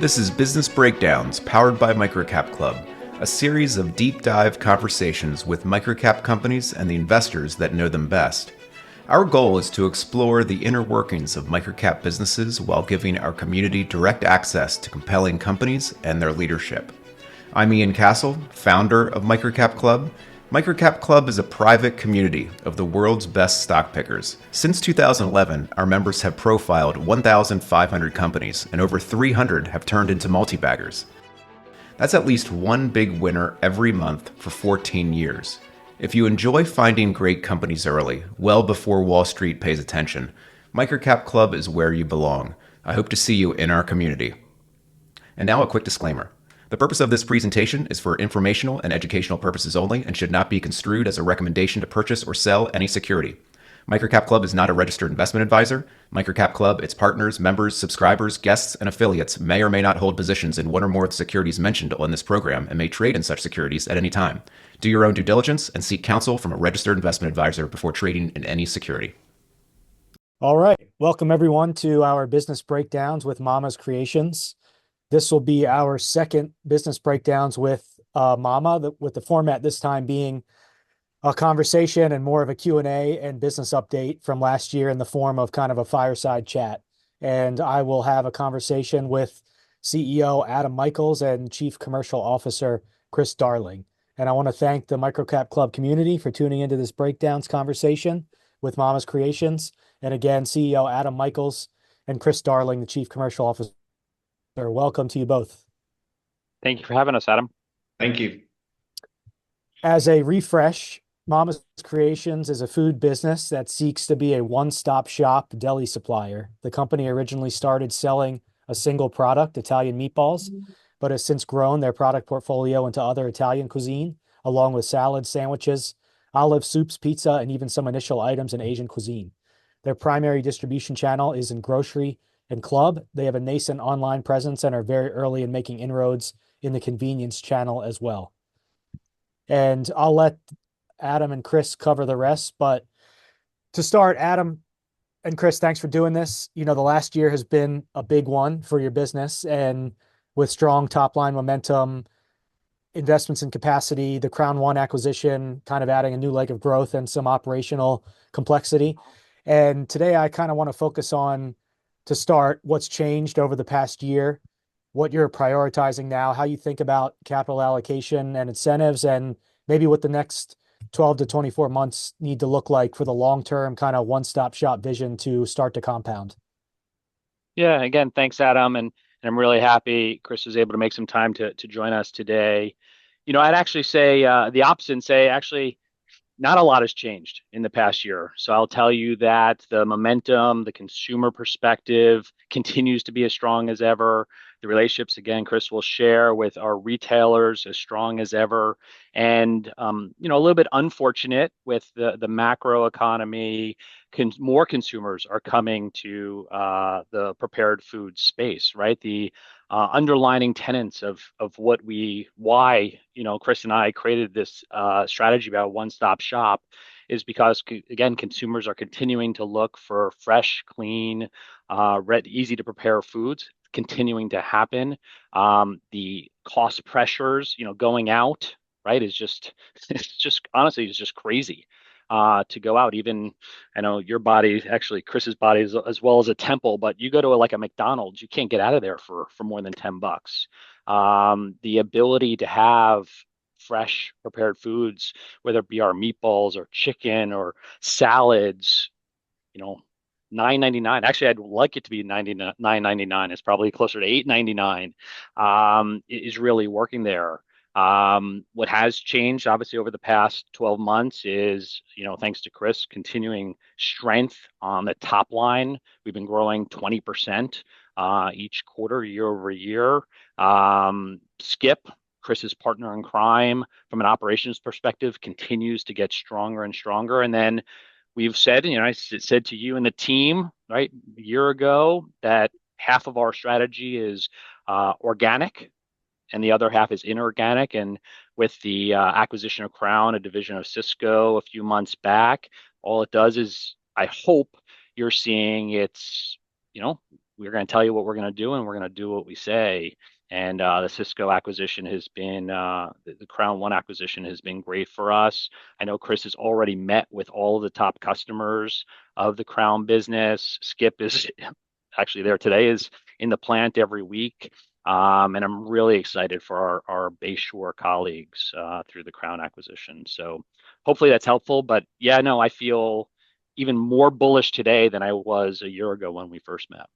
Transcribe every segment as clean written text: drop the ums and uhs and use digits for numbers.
This is Business Breakdowns, powered by Microcap Club, a series of deep dive conversations with microcap companies and the investors that know them best. Our goal is to explore the inner workings of microcap businesses while giving our community direct access to compelling companies and their leadership. I'm Ian Castle, founder of Microcap Club. Microcap Club is a private community of the world's best stock pickers. Since 2011, our members have profiled 1,500 companies, and over 300 have turned into multi-baggers. That's at least one big winner every month for 14 years. If you enjoy finding great companies early, well before Wall Street pays attention, Microcap Club is where you belong. I hope to see you in our community. And now a quick disclaimer. The purpose of this presentation is for informational and educational purposes only and should not be construed as a recommendation to purchase or sell any security. Microcap Club is not a registered investment advisor. Microcap Club, its partners, members, subscribers, guests, and affiliates may or may not hold positions in one or more of the securities mentioned on this program and may trade in such securities at any time. Do your own due diligence and seek counsel from a registered investment advisor before trading in any security. All right. Welcome, everyone, to our business breakdowns with Mama's Creations. This will be our second business breakdowns with Mama, with the format this time being a conversation and more of a Q&A and business update from last year in the form of kind of a fireside chat. And I will have a conversation with CEO Adam Michaels and Chief Commercial Officer Chris Darling. And I want to thank the Microcap Club community for tuning into this breakdowns conversation with Mama's Creations. And again, CEO Adam Michaels and Chris Darling, the Chief Commercial Officer. Welcome to you both. Thank you for having us, Adam. Thank you. As a refresh, Mama's Creations is a food business that seeks to be a one-stop shop deli supplier. The company originally started selling a single product, Italian meatballs, but has since grown their product portfolio into other Italian cuisine, along with salads, sandwiches, olive soups, pizza, and even some initial items in Asian cuisine. Their primary distribution channel is in grocery and club. They have a nascent online presence and are very early in making inroads in the convenience channel as well. And I'll let Adam and Chris cover the rest. But to start, Adam and Chris, thanks for doing this. You know, the last year has been a big one for your business, and with strong top line momentum, investments in capacity, the Crown One acquisition, kind of adding a new leg of growth and some operational complexity. And today I kind of want to focus on, to start, what's changed over the past year, what you're prioritizing now, how you think about capital allocation and incentives, and maybe what the next 12 to 24 months need to look like for the long-term kind of one-stop shop vision to start to compound. Yeah, again, thanks, Adam. And I'm really happy Chris was able to make some time to join us today. You know, I'd actually say the opposite and say, actually, not a lot has changed in the past year. So I'll tell you that the momentum, the consumer perspective continues to be as strong as ever. The relationships, again, Chris will share with our retailers as strong as ever. And, you know, a little bit unfortunate with the macro economy, more consumers are coming to the prepared food space, right? The underlining tenets of why, you know, Chris and I created this strategy about one-stop shop is because, again, consumers are continuing to look for fresh, clean, easy to prepare foods continuing to happen. The cost pressures, you know, going out, right, is just, it's just, honestly, it's just crazy. To go out. Even, I know your body, actually Chris's body is as well as a temple, but you go to like a McDonald's, you can't get out of there for more than $10. The ability to have fresh prepared foods, whether it be our meatballs or chicken or salads, you know, $9.99. Actually, I'd like it to be $9.99. It's probably closer to $8.99. Is really working there. What has changed, obviously, over the past 12 months is, you know, thanks to Chris, continuing strength on the top line. We've been growing 20% each quarter, year over year. Skip, Chris's partner in crime, from an operations perspective, continues to get stronger and stronger. And then we've said, you know, I said to you and the team, right, a year ago, that half of our strategy is organic and the other half is inorganic. And with the acquisition of Crown, a division of Cisco, a few months back, all it does is, I hope you're seeing it's, you know, we're going to tell you what we're going to do, and we're going to do what we say. And the Cisco acquisition has been the Crown One acquisition has been great for us. I know Chris has already met with all of the top customers of the Crown business. Skip is actually there today, is in the plant every week. And I'm really excited for our Bayshore colleagues through the Crown acquisition. So hopefully that's helpful. But yeah, no, I feel even more bullish today than I was a year ago when we first met.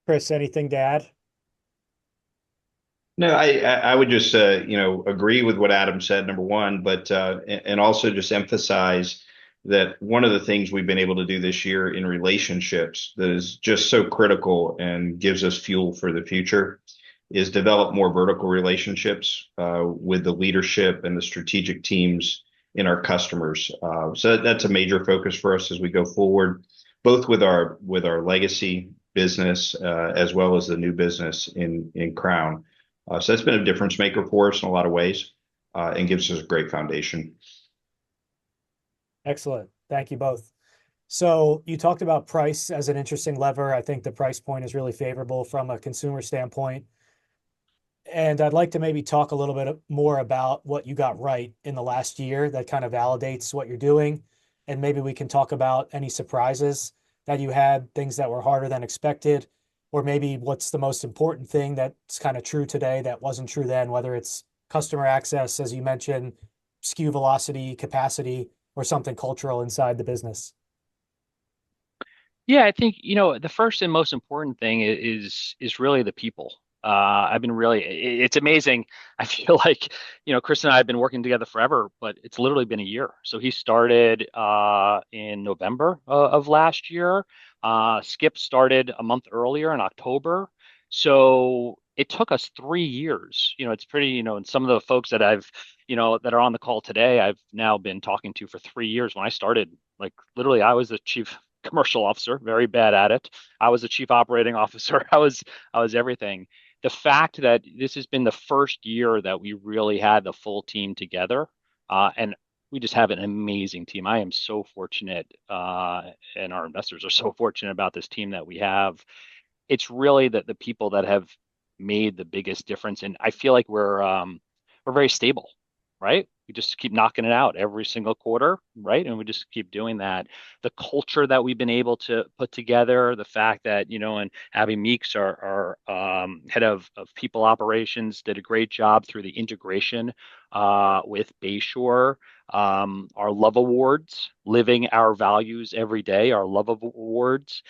Chris, anything to add? No, I would just agree with what Adam said, number one, but and also just emphasize that one of the things we've been able to do this year in relationships that is just so critical and gives us fuel for the future is develop more vertical relationships with the leadership and the strategic teams in our customers. So that's a major focus for us as we go forward, both with our legacy business as well as the new business in Crown. So that's been a difference maker for us in a lot of ways, and gives us a great foundation. Excellent. Thank you both. So you talked about price as an interesting lever. I think the price point is really favorable from a consumer standpoint. And I'd like to maybe talk a little bit more about what you got right in the last year that kind of validates what you're doing. And maybe we can talk about any surprises that you had, things that were harder than expected, or maybe what's the most important thing that's kind of true today that wasn't true then, whether it's customer access, as you mentioned, SKU velocity, capacity, or something cultural inside the business. Yeah, I think, the first and most important thing is really the people. I've been really, it's amazing. I feel like, Chris and I have been working together forever, but it's literally been a year. So he started in November of last year. Skip started a month earlier in October. So it took us 3 years. It's pretty, and some of the folks that that are on the call today, I've now been talking to for 3 years. When I started, like literally, I was the chief commercial officer, very bad at it. I was the chief operating officer. I was everything. The fact that this has been the first year that we really had the full team together, and we just have an amazing team. I am so fortunate, and our investors are so fortunate about this team that we have. It's really the people that have made the biggest difference, and I feel like we're very stable, right? We just keep knocking it out every single quarter, right? And we just keep doing that. The culture that we've been able to put together, the fact that, and Abby Meeks, our head of people operations, did a great job through the integration with Bayshore. Our Love Awards, living our values every day, our Love Awards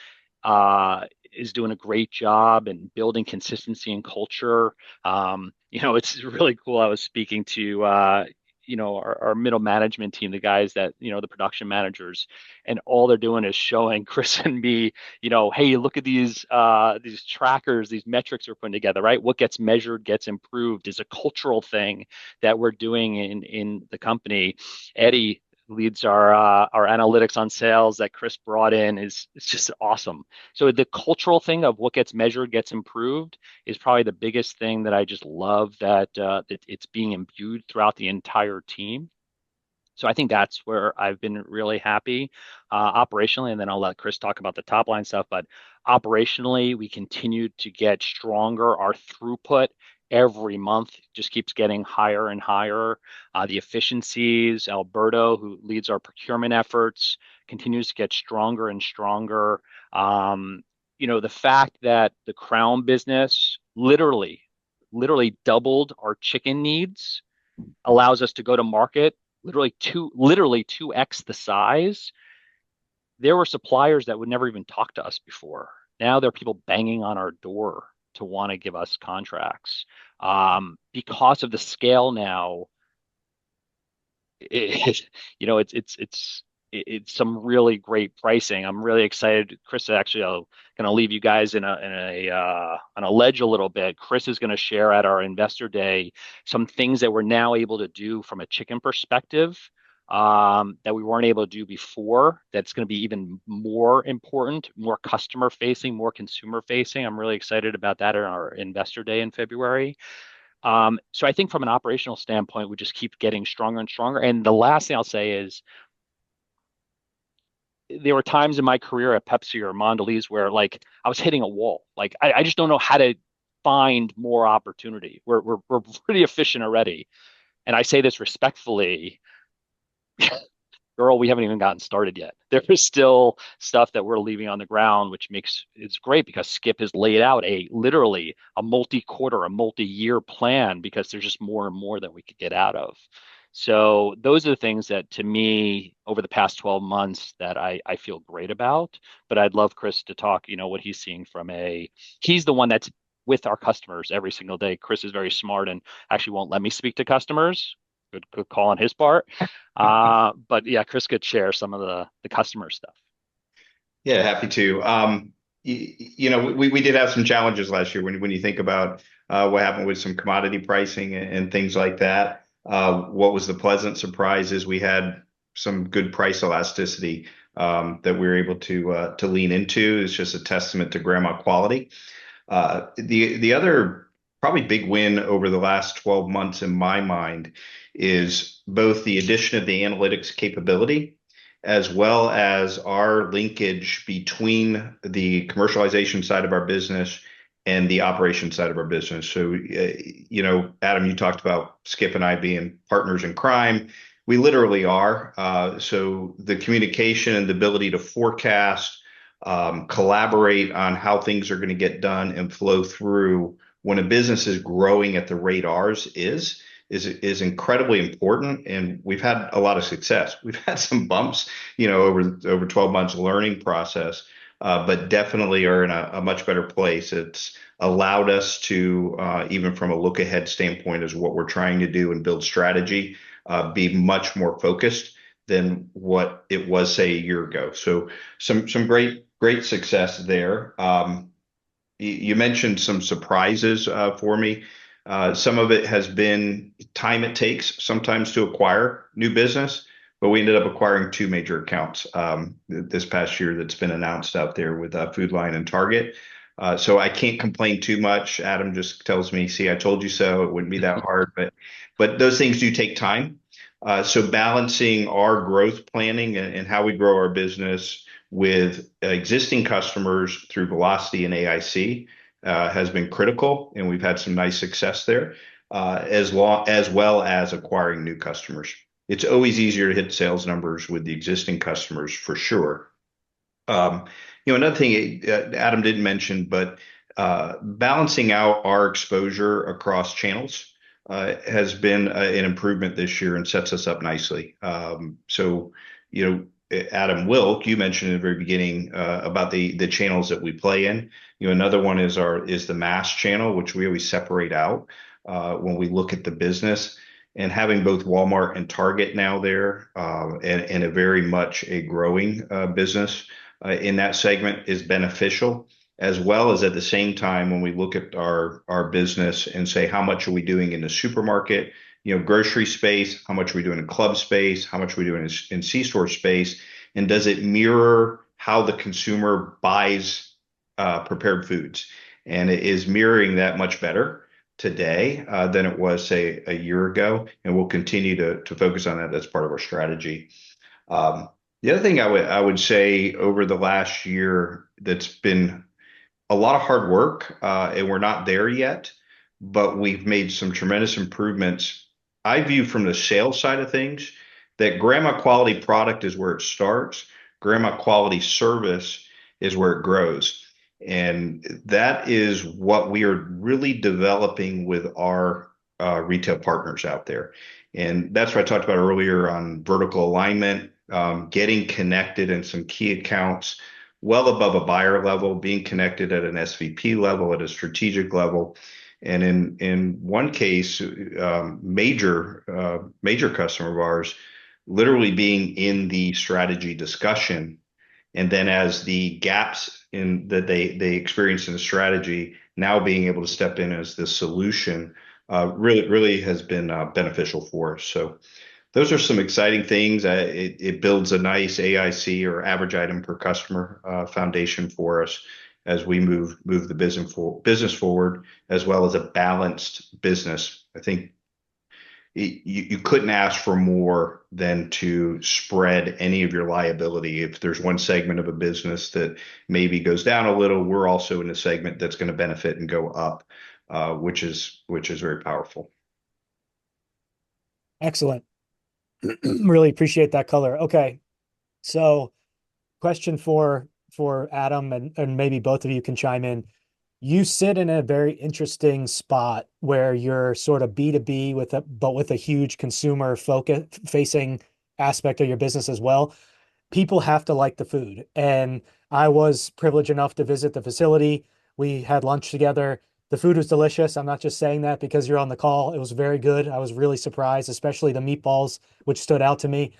is doing a great job and building consistency and culture. It's really cool. I was speaking to our middle management team, the guys that, the production managers, and all they're doing is showing Chris and me, hey, look at these trackers, these metrics we're putting together, right? What gets measured gets improved is a cultural thing that we're doing in the company. Eddie leads our analytics on sales that Chris brought in is it's just awesome. So the cultural thing of what gets measured gets improved is probably the biggest thing that I just love that it's being imbued throughout the entire team. So I think that's where I've been really happy operationally, and then I'll let Chris talk about the top line stuff. But operationally, we continue to get stronger. Our throughput every month just keeps getting higher and higher. The efficiencies, Alberto, who leads our procurement efforts, continues to get stronger and stronger. The fact that the Crown business literally doubled our chicken needs allows us to go to market literally 2x the size. There were suppliers that would never even talk to us before. Now there are people banging on our door to want to give us contracts. Because of the scale now, it, it's some really great pricing. I'm really excited. Chris, actually, I'm going to leave you guys on a ledge a little bit. Chris is going to share at our investor day some things that we're now able to do from a chicken perspective that we weren't able to do before. That's going to be even more important, more customer facing, more consumer facing. I'm really excited about that at our investor day in February. So I think from an operational standpoint, we just keep getting stronger and stronger. And the last thing I'll say is there were times in my career at Pepsi or Mondelez where like I was hitting a wall. Like I just don't know how to find more opportunity. We're pretty efficient already. And I say this respectfully, girl, we haven't even gotten started yet. There is still stuff that we're leaving on the ground, which makes it's great because Skip has laid out a literally a multi-quarter, a multi-year plan because there's just more and more that we could get out of. So those are the things that to me over the past 12 months that I feel great about. But I'd love Chris to talk, what he's seeing from he's the one that's with our customers every single day. Chris is very smart and actually won't let me speak to customers. Good call on his part. But yeah, Chris could share some of the customer stuff. Yeah, happy to. We did have some challenges last year when you think about what happened with some commodity pricing and things like that. What was the pleasant surprise is we had some good price elasticity that we were able to lean into. It's just a testament to grandma quality. The other probably big win over the last 12 months in my mind is both the addition of the analytics capability as well as our linkage between the commercialization side of our business and the operation side of our business. So, Adam, you talked about Skip and I being partners in crime. We literally are. So the communication and the ability to forecast, collaborate on how things are going to get done and flow through when a business is growing at the rate ours is incredibly important, and we've had a lot of success. We've had some bumps, over 12 months learning process, but definitely are in a much better place. It's allowed us to, even from a look ahead standpoint, as what we're trying to do and build strategy, be much more focused than what it was, say, a year ago. So some great success there. You mentioned some surprises for me. Some of it has been time it takes sometimes to acquire new business, but we ended up acquiring two major accounts this past year that's been announced out there with Food Lion and Target. So I can't complain too much. Adam just tells me, "See, I told you so. It wouldn't be that hard." But those things do take time. So balancing our growth planning and how we grow our business with existing customers through velocity and AIC has been critical, and we've had some nice success there, as well as acquiring new customers. It's always easier to hit sales numbers with the existing customers for sure. Another thing Adam didn't mention, but balancing out our exposure across channels has been an improvement this year and sets us up nicely. So, Adam Wilk, you mentioned in the very beginning about the channels that we play in. Another one is the mass channel, which we always separate out when we look at the business. And having both Walmart and Target now there, and a very much a growing business in that segment is beneficial, as well as at the same time when we look at our business and say how much are we doing in the supermarket, grocery space, how much are we doing in club space, how much are we doing in C-store space, and does it mirror how the consumer buys prepared foods? And it is mirroring that much better today than it was, say, a year ago, and we'll continue to focus on that. That's part of our strategy. The other thing I would say over the last year that's been a lot of hard work, and we're not there yet, but we've made some tremendous improvements. I view from the sales side of things that grandma quality product is where it starts. Grandma quality service is where it grows. And that is what we are really developing with our retail partners out there. And that's what I talked about earlier on vertical alignment, getting connected in some key accounts well above a buyer level, being connected at an SVP level, at a strategic level. And in one case, major customer of ours, literally being in the strategy discussion, and then as the gaps in that they experienced in the strategy, now being able to step in as the solution, really has been beneficial for us. So those are some exciting things. It builds a nice AIC, or average item per customer, foundation for us as we move the business forward, as well as a balanced business. I think you couldn't ask for more than to spread any of your liability. If there's one segment of a business that maybe goes down a little, we're also in a segment that's going to benefit and go up, which is very powerful. Excellent. Really appreciate that color. Okay. So question for Adam, and maybe both of you can chime in. You sit in a very interesting spot where you're sort of B2B with a huge consumer focus facing aspect of your business as well. People have to like the food. And I was privileged enough to visit the facility. We had lunch together. The food was delicious. I'm not just saying that because you're on the call. It was very good. I was really surprised, especially the meatballs, which stood out to me.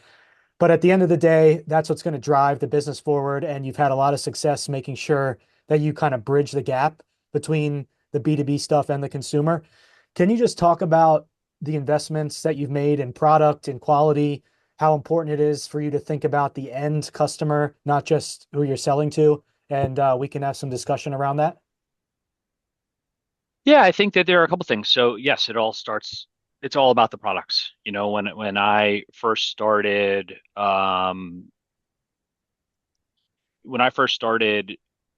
But at the end of the day, that's what's going to drive the business forward. And you've had a lot of success making sure that you kind of bridge the gap between the B2B stuff and the consumer. Can you just talk about the investments that you've made in product and quality, how important it is for you to think about the end customer, not just who you're selling to? And we can have some discussion around that. Yeah, I think that there are a couple things. So yes, it's all about the products. When I first started,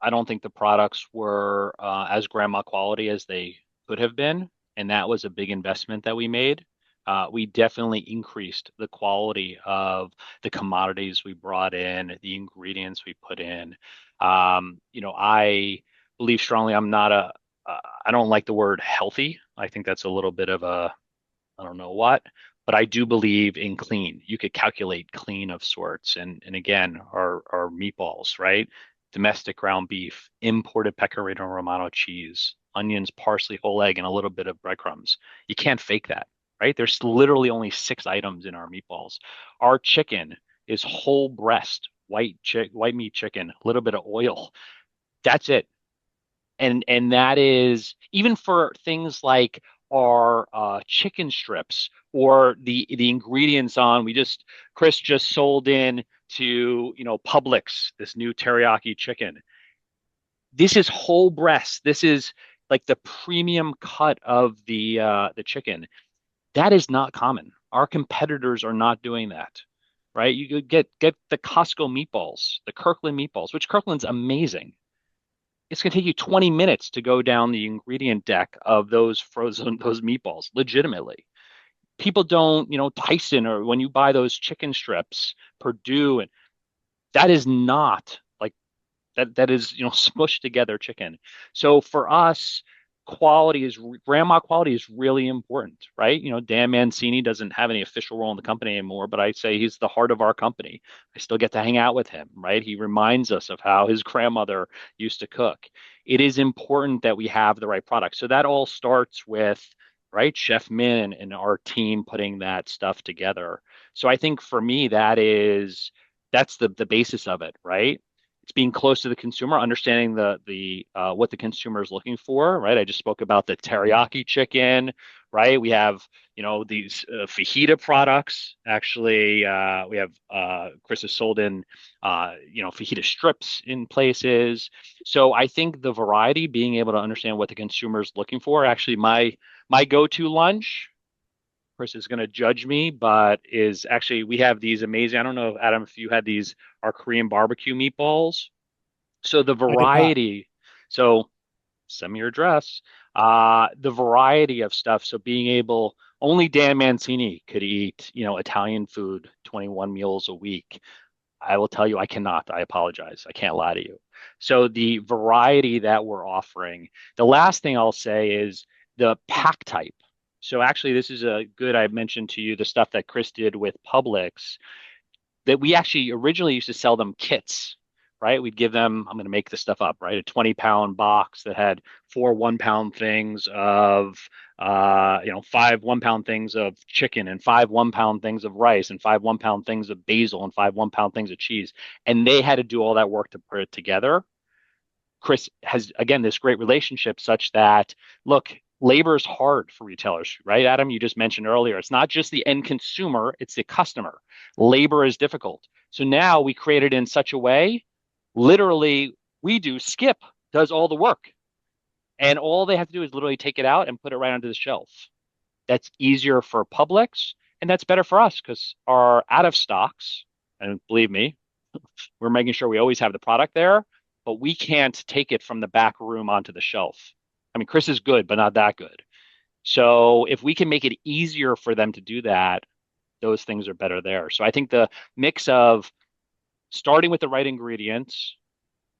I don't think the products were as grandma quality as they could have been, and that was a big investment that we made. We definitely increased the quality of the commodities we brought in, the ingredients we put in. I believe strongly. I don't like the word healthy. I think that's a little bit of a, I don't know what, but I do believe in clean. You could calculate clean of sorts. And again, our meatballs, right? Domestic ground beef, imported pecorino romano cheese, onions, parsley, whole egg, and a little bit of breadcrumbs. You can't fake that, right? There's literally only 6 items in our meatballs. Our chicken is whole breast, white meat chicken, a little bit of oil. That's it. And that is even for things like our chicken strips or the ingredients on. Chris just sold in to Publix this new teriyaki chicken. This is whole breast. This is like the premium cut of the chicken. That is not common. Our competitors are not doing that, right? You could get the Costco meatballs, the Kirkland meatballs, which Kirkland's amazing. It's going to take you 20 minutes to go down the ingredient deck of those meatballs, legitimately. People don't, Tyson, or when you buy those chicken strips, Purdue, and that is not like that is, smushed together chicken. So for us, grandma quality is really important, right? Dan Mancini doesn't have any official role in the company anymore, but I say he's the heart of our company. I still get to hang out with him, right? He reminds us of how his grandmother used to cook. It is important that we have the right product. So that all starts with, right, Chef Min and our team putting that stuff together. So I think for me, that's the basis of it, right? It's being close to the consumer, understanding the what the consumer is looking for, right? I just spoke about the teriyaki chicken, right? We have these fajita products. Actually, we have Chris has sold in fajita strips in places. So I think the variety, being able to understand what the consumer is looking for, actually my go-to lunch. Chris is going to judge me, but is actually we have these amazing. I don't know, Adam, if you had these, our Korean barbecue meatballs. So the I did not. variety, so send me your address. The variety of stuff. So being able, only Dan Mancini could eat, Italian food, 21 meals a week. I will tell you, I cannot. I apologize. I can't lie to you. So the variety that we're offering. The last thing I'll say is the pack type. So actually, this is a good. I mentioned to you the stuff that Chris did with Publix that we actually originally used to sell them kits, right? We'd give them, I'm going to make this stuff up, right? A 20-pound box that had 4 1-pound things of, 5 1-pound things of chicken and 5 1-pound things of rice and 5 1-pound things of basil and 5 1-pound things of cheese. And they had to do all that work to put it together. Chris has, again, this great relationship such that, look, labor is hard for retailers, right? Adam, you just mentioned earlier, it's not just the end consumer, it's the customer. Labor is difficult. So now we create it in such a way, literally, Skip does all the work. And all they have to do is literally take it out and put it right onto the shelf. that's easier for Publix, and that's better for us because our out of stocks, and believe me, we're making sure we always have the product there, but we can't take it from the back room onto the shelf. I mean, Chris is good, but not that good. So if we can make it easier for them to do that, those things are better there. So I think the mix of starting with the right ingredients,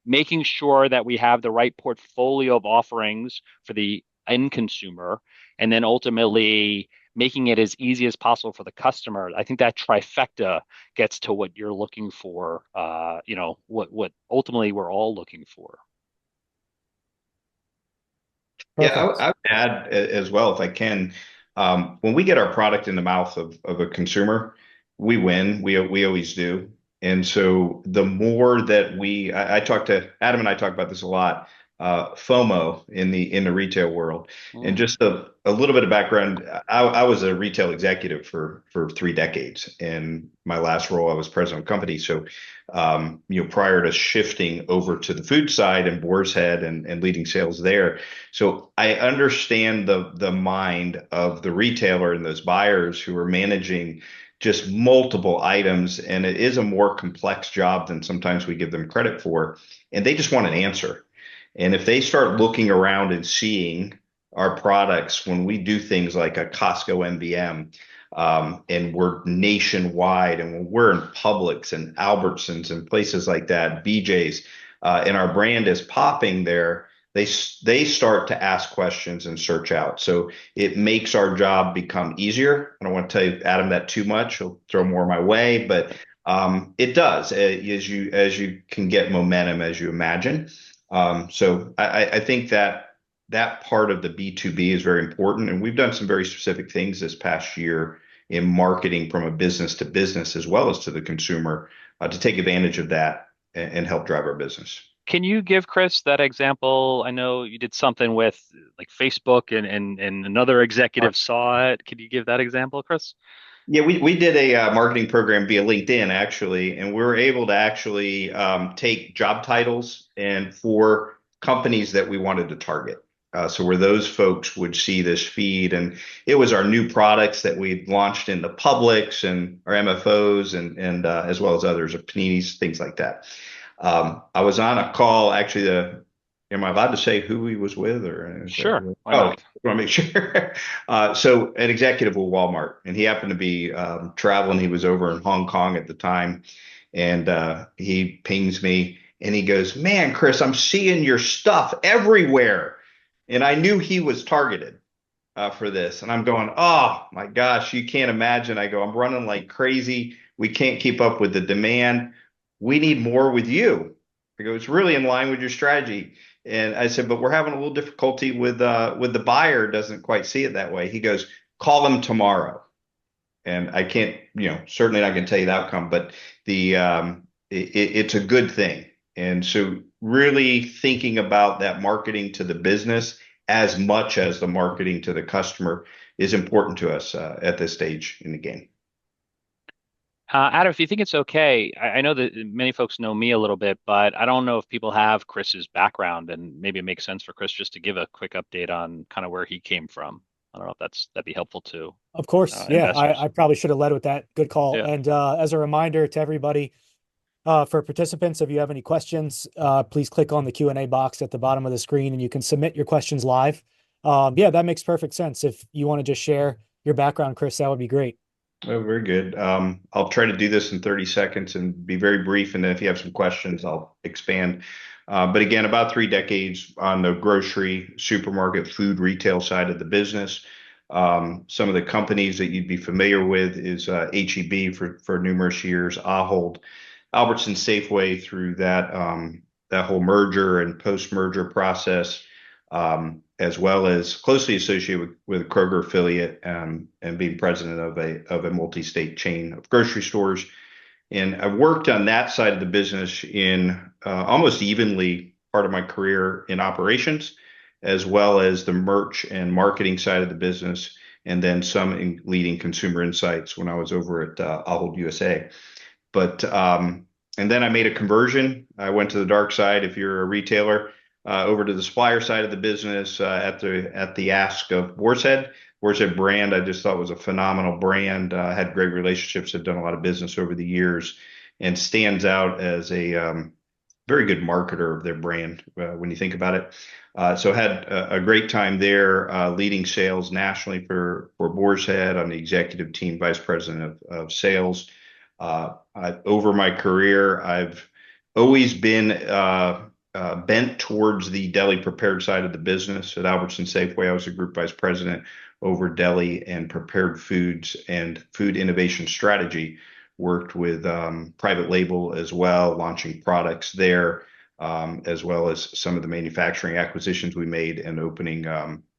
making sure that we have the right portfolio of offerings for the end consumer, and then ultimately making it as easy as possible for the customer. I think that trifecta gets to what you're looking for, what ultimately we're all looking for. Yeah, Perfect. I would add as well, if I can, when we get our product in the mouth of a consumer, we win. We always do. And so the more that I talk to Adam and I talk about this a lot, FOMO in the retail world. And Mm. just a little bit of background, I was a retail executive for 3 decades. In my last role, I was president of the company. So prior to shifting over to the food side and Boar's Head and leading sales there. So I understand the mind of the retailer and those buyers who are managing just multiple items, and it is a more complex job than sometimes we give them credit for, and they just want an answer. And if they start looking around and seeing our products when we do things like a Costco MVM, and we're nationwide, and when we're in Publix and Albertsons and places like that, BJ's, and our brand is popping there, they start to ask questions and search out. So it makes our job become easier. I don't want to tell you, Adam, that too much. He'll throw more my way, but it does as you can get momentum as you imagine. So I think that part of the B2B is very important, and we've done some very specific things this past year in marketing from a business to business as well as to the consumer, to take advantage of that and help drive our business. Can you give Chris that example? I know you did something with like Facebook and another executive saw it. Could you give that example, Chris? Yeah, we did a marketing program via LinkedIn actually, and we were able to actually take job titles and for companies that we wanted to target. So where those folks would see this feed, and it was our new products that we launched in the Publix and our MFOs and as well as others, Paninis, things like that. I was on a call actually. Am I allowed to say who he was with, or is that? Sure, why Oh, not? I want to make sure. So an executive with Walmart, and he happened to be traveling. He was over in Hong Kong at the time, and he pings me and he goes, "Man, Chris, I'm seeing your stuff everywhere," and I knew he was targeted for this, and I'm going, "Oh my gosh, you can't imagine." I go, "I'm running like crazy. We can't keep up with the demand. We need more with you." I go, "It's really in line with your strategy." And I said, "But we're having a little difficulty with the buyer doesn't quite see it that way." He goes, "Call him tomorrow." And I can't, certainly not going to tell you the outcome, but it's a good thing. And so really thinking about that marketing to the business as much as the marketing to the customer is important to us at this stage in the game. Adam, if you think it's okay, I know that many folks know me a little bit, but I don't know if people have Chris's background, and maybe it makes sense for Chris just to give a quick update on kind of where he came from. I don't know if that'd be helpful to Of course. Yeah, investors. I probably should have led with that. Good call. Yeah, And as a reminder to everybody, for participants, if you have any questions, please click on the Q&A box at the bottom of the screen and you can submit your questions live. Yeah, that makes perfect sense. If you want to just share your background, Chris, that would be great. Oh, very good. I'll try to do this in 30 seconds and be very brief. And then if you have some questions, I'll expand. But again, about 3 decades on the grocery, supermarket, food, retail side of the business. Some of the companies that you'd be familiar with is HEB for numerous years, Ahold, Albertson, Safeway through that whole merger and post-merger process, as well as closely associated with a Kroger affiliate, and being president of a multi-state chain of grocery stores. And I've worked on that side of the business in almost evenly part of my career in operations, as well as the merch and marketing side of the business, and then some in leading consumer insights when I was over at Ahold USA. But and then I made a conversion. I went to the dark side. If you're a retailer, over to the supplier side of the business at the ask of Boar's Head. Boar's Head brand, I just thought was a phenomenal brand. Had great relationships, had done a lot of business over the years, and stands out as a very good marketer of their brand when you think about it. So had a great time there, leading sales nationally for Boar's Head. I'm the executive team vice president of sales. Over my career, I've always been bent towards the deli prepared side of the business. At Albertson Safeway, I was a group vice president over deli and prepared foods and food innovation strategy. Worked with private label as well, launching products there, as well as some of the manufacturing acquisitions we made and opening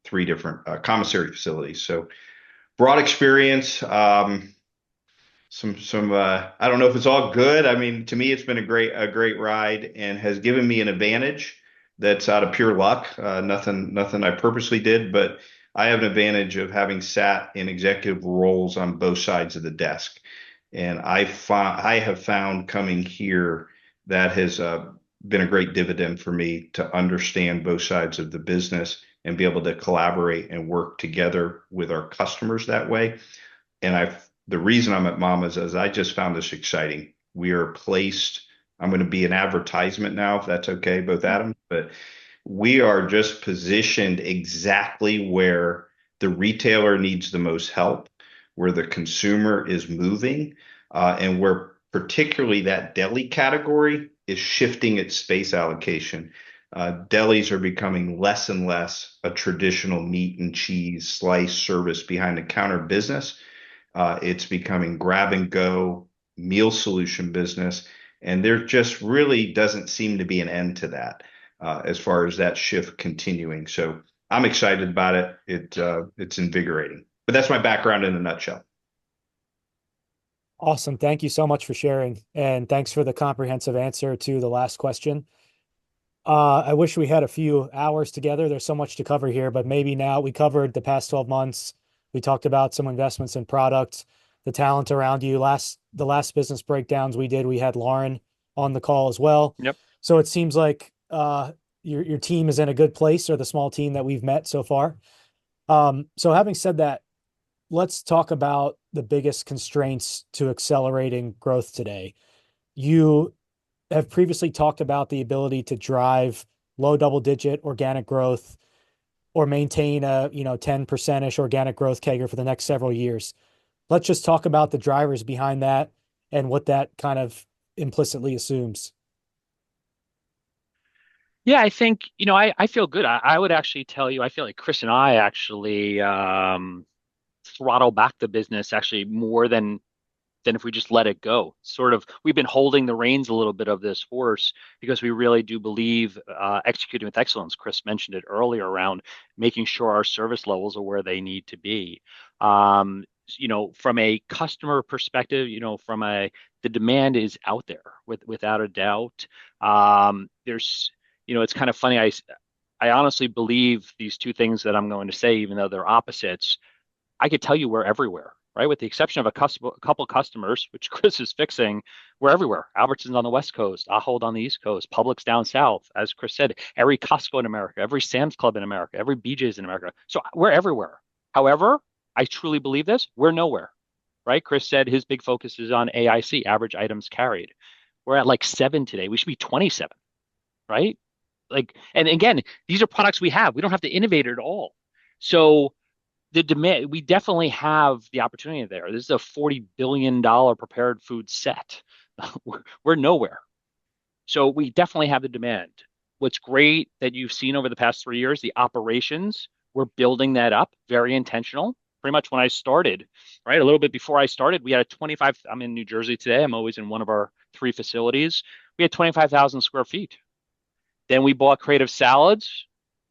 3 different commissary facilities. So broad experience. Some I don't know if it's all good. I mean, to me, it's been a great ride and has given me an advantage that's out of pure luck. Nothing I purposely did, but I have an advantage of having sat in executive roles on both sides of the desk. And I have found coming here that has been a great dividend for me to understand both sides of the business and be able to collaborate and work together with our customers that way. And the reason I'm at Mama's is I just found this exciting. We are placed, I'm going to be an advertisement now, if that's okay, both Adam, but we are just positioned exactly where the retailer needs the most help, where the consumer is moving, and where particularly that deli category is shifting its space allocation. Delis are becoming less and less a traditional meat and cheese slice service behind the counter business. It's becoming grab and go meal solution business. And there just really doesn't seem to be an end to that as far as that shift continuing. So I'm excited about it. It's invigorating. But that's my background in a nutshell. Awesome. Thank you so much for sharing. And thanks for the comprehensive answer to the last question. I wish we had a few hours together. There's so much to cover here, but maybe now we covered the past 12 months. We talked about some investments in product, the talent around you. The last business breakdowns we did, we had Lauren on the call as well. Yep. So it seems like your team is in a good place, or the small team that we've met so far. So having said that, let's talk about the biggest constraints to accelerating growth today. You have previously talked about the ability to drive low double-digit organic growth or maintain a 10%-ish organic growth CAGR for the next several years. Let's just talk about the drivers behind that and what that kind of implicitly assumes. Yeah, I think, I feel good. I would actually tell you, I feel like Chris and I actually throttle back the business actually more than if we just let it go. Sort of, we've been holding the reins a little bit of this horse because we really do believe executing with excellence. Chris mentioned it earlier around making sure our service levels are where they need to be. From a customer perspective, the demand is out there without a doubt. It's kind of funny. I honestly believe these two things that I'm going to say, even though they're opposites, I could tell you we're everywhere, right? With the exception of a couple customers, which Chris is fixing, we're everywhere. Albertsons on the West Coast, Ahold on the East Coast, Publix down south. As Chris said, every Costco in America, every Sam's Club in America, every BJ's in America. So we're everywhere. However, I truly believe this, we're nowhere, right? Chris said his big focus is on AIC, average items carried. We're at like 7 today. We should be 27, right? And again, these are products we have. We don't have to innovate at all. So the demand, we definitely have the opportunity there. This is a $40 billion prepared food set. We're nowhere. So we definitely have the demand. What's great that you've seen over the past 3 years, the operations, we're building that up, very intentional. Pretty much when I started, right? A little bit before I started, we had I'm in New Jersey today. I'm always in one of our 3 facilities. We had 25,000 square feet. Then we bought Creative Salads.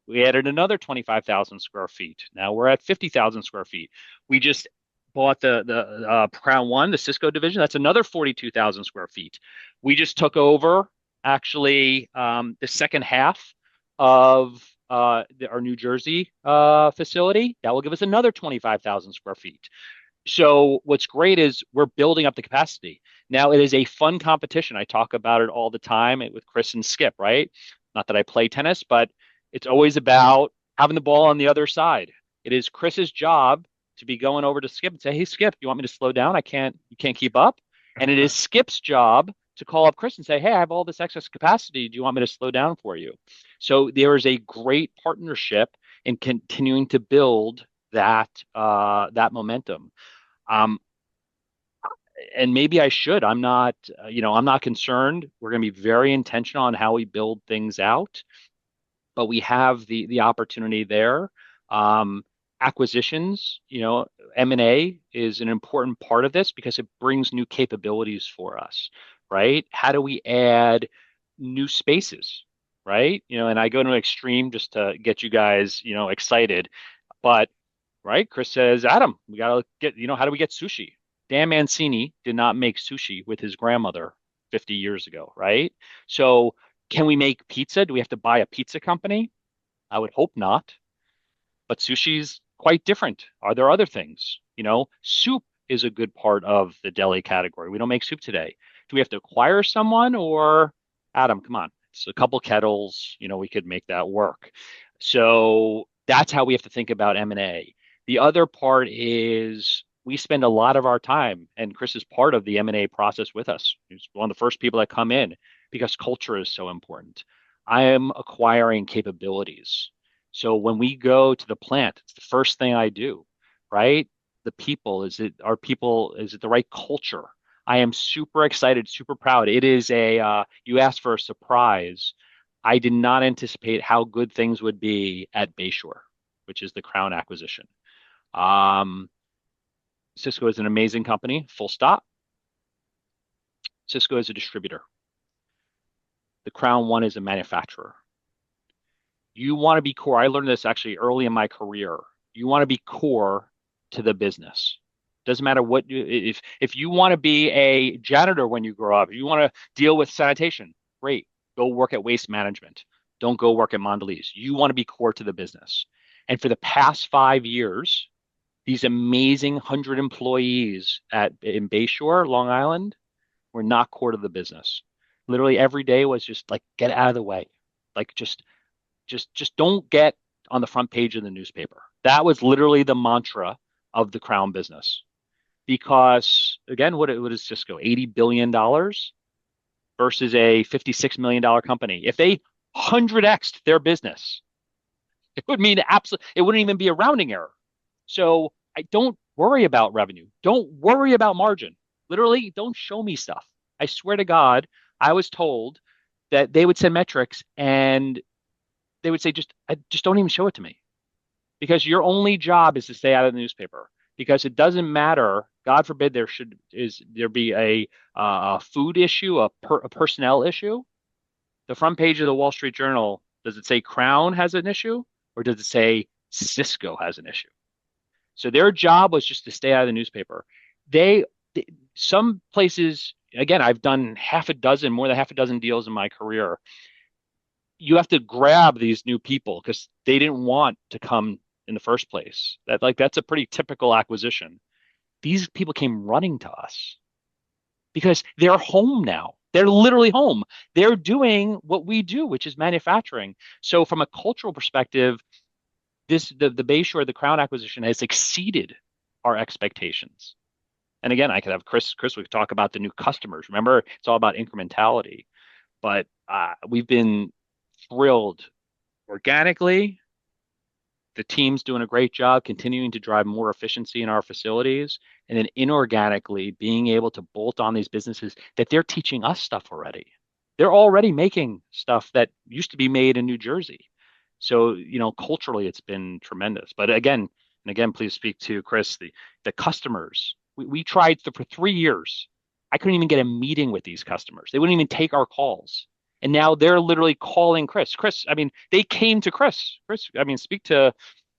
We added another 25,000 square feet. Now we're at 50,000 square feet. We just bought the Crown One, the Cisco division. That's another 42,000 square feet. We just took over actually the second half of our New Jersey facility. That will give us another 25,000 square feet. So what's great is we're building up the capacity. Now it is a fun competition. I talk about it all the time with Chris and Skip, right? Not that I play tennis, but it's always about having the ball on the other side. It is Chris's job to be going over to Skip and say, "Hey, Skip, you want me to slow down? You can't keep up." And it is Skip's job to call up Chris and say, "Hey, I have all this excess capacity. Do you want me to slow down for you?" So there is a great partnership in continuing to build that momentum. Um, and maybe I should. I'm not, I'm not concerned. We're going to be very intentional on how we build things out, but we have the opportunity there. Um, Acquisitions, M&A is an important part of this because it brings new capabilities for us, right? How do we add new spaces, right? And I go to an extreme just to get you guys, excited, but right, Chris says, Adam, we gotta get, how do we get sushi? Dan Mancini did not make sushi with his grandmother 50 years ago, right? So can we make pizza? Do we have to buy a pizza company? I would hope not. But sushi's quite different. Are there other things? Soup is a good part of the deli category. We don't make soup today. Do we have to acquire someone or Adam, come on. It's a couple kettles, we could make that work. So that's how we have to think about M&A. The other part is we spend a lot of our time, and Chris is part of the M&A process with us. He's one of the first people that come in because culture is so important. I am acquiring capabilities. So when we go to the plant, it's the first thing I do, right? The people, is it the right culture? I am super excited, super proud. It is you asked for a surprise. I did not anticipate how good things would be at Bayshore, which is the Crown acquisition. Um, Cisco is an amazing company, full stop. Cisco is a distributor. The Crown one is a manufacturer. You want to be core. I learned this actually early in my career. You want to be core to the business. Doesn't matter what if you want to be a janitor when you grow up, if you want to deal with sanitation, great. Go work at Waste Management. Don't go work at Mondelez. You want to be core to the business. And for the past 5 years, these amazing 100 employees in Bayshore, Long Island, were not core to the business. Literally every day was just like, get out of the way. Like just don't get on the front page of the newspaper. That was literally the mantra of the Crown business. Because again, what is Cisco? $80 billion versus a $56 million company. If they 100x'd their business, it would mean it wouldn't even be a rounding error. So I don't worry about revenue. Don't worry about margin. Literally, don't show me stuff. I swear to God, I was told that they would send metrics and they would say, just don't even show it to me because your only job is to stay out of the newspaper because it doesn't matter. God forbid there be a food issue, a personnel issue. The front page of the Wall Street Journal, does it say Crown has an issue or does it say Cisco has an issue? So their job was just to stay out of the newspaper. Some places, again, I've done more than half a dozen deals in my career. You have to grab these new people because they didn't want to come in the first place. That's a pretty typical acquisition. These people came running to us because they're home now. They're literally home. They're doing what we do, which is manufacturing. So from a cultural perspective, the Bayshore, the Crown acquisition has exceeded our expectations. And again, I could have Chris, we could talk about the new customers. Remember, it's all about incrementality. But we've been thrilled organically. The team's doing a great job continuing to drive more efficiency in our facilities. And then inorganically being able to bolt on these businesses that they're teaching us stuff already. They're already making stuff that used to be made in New Jersey. So, culturally, it's been tremendous. But again, please speak to Chris, the customers. We tried for 3 years. I couldn't even get a meeting with these customers. They wouldn't even take our calls. And now they're literally calling Chris. Chris, they came to Chris. Chris, speak to,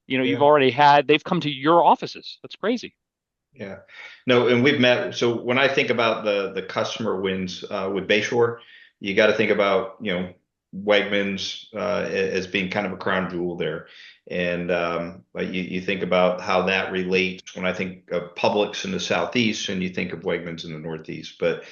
they've come to your offices. That's crazy. Yeah. No, and we've met. So when I think about the customer wins with Bayshore, you got to think about, Wegmans as being kind of a crown jewel there. And you think about how that relates when I think of Publix in the Southeast and you think of Wegmans in the Northeast. But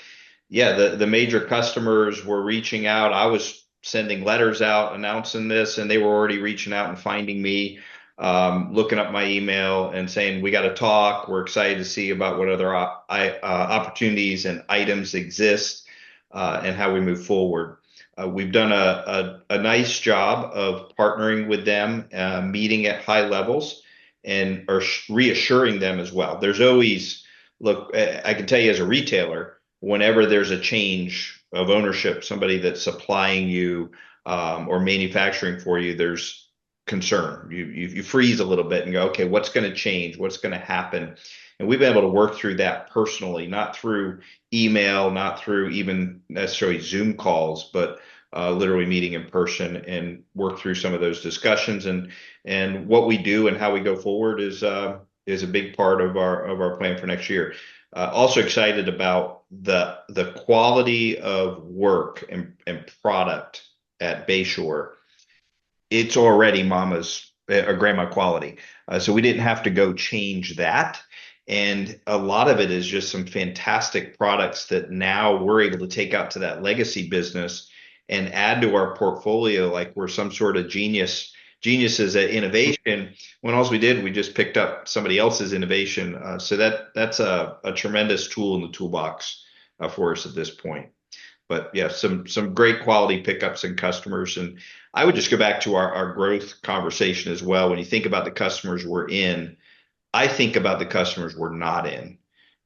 yeah, the major customers were reaching out. I was sending letters out announcing this, and they were already reaching out and finding me, looking up my email and saying, we got to talk. We're excited to see about what other opportunities and items exist, and how we move forward. We've done a nice job of partnering with them, meeting at high levels, and are reassuring them as well. There's always, look, I can tell you as a retailer, whenever there's a change of ownership, somebody that's supplying you, or manufacturing for you, there's concern. You freeze a little bit and go, okay, what's going to change? What's going to happen? And we've been able to work through that personally, not through email, not through even necessarily Zoom calls, but literally meeting in person, and work through some of those discussions. And what we do and how we go forward is a big part of our plan for next year. Also excited about the quality of work and product at Bayshore. It's already mama's or grandma quality. So we didn't have to go change that. And a lot of it is just some fantastic products that now we're able to take out to that legacy business and add to our portfolio like we're some sort of geniuses at innovation, when all we did, we just picked up somebody else's innovation. So that's a tremendous tool in the toolbox for us at this point. But yeah, some great quality pickups and customers. And I would just go back to our growth conversation as well. When you think about the customers we're in, I think about the customers we're not in.